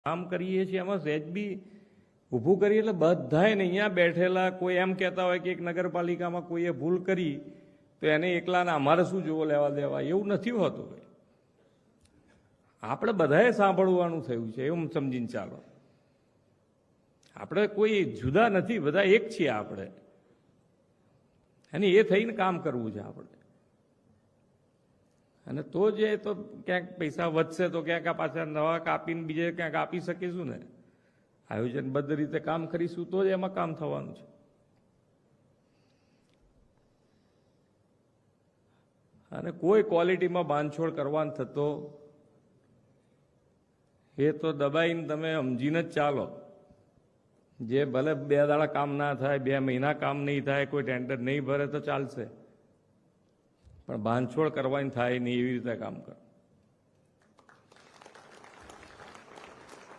કામ કરીએ છીએ એમાં સહેજ બી ઊભું કરીએ એટલે બધાય ને અહીંયા બેઠેલા કોઈ એમ કહેતા હોય કે એક નગરપાલિકામાં કોઈએ ભૂલ કરી તો એને એકલાને અમારે શું જોવો લેવા દેવા, એવું નથી હોતું. આપણે બધાએ સાંભળવાનું થયું છે એવું સમજીને ચાલો. આપણે કોઈ જુદા નથી, બધા એક છીએ આપણે, અને એ થઈને કામ કરવું છે આપણે. અને તો જે તો ક્યાંક પૈસા વધશે તો ક્યાંક પાછા નવા કાપીને બીજે ક્યાંક આપી શકીશું ને. આયોજનબદ્ધ રીતે કામ કરીશું તો જ એમાં કામ થવાનું છે. અને કોઈ ક્વોલિટીમાં બાંધછોડ કરવાનો થતો એ તો દબાઈને તમે સમજીને જ ચાલો. જે ભલે 2 દાડા કામ ના થાય, 2 મહિના કામ નહીં થાય, કોઈ ટેન્ડર નહીં ભરે તો ચાલશે, પણ બાંધછોડ કરવાની થાય નહીં એવી રીતે કામ કરો.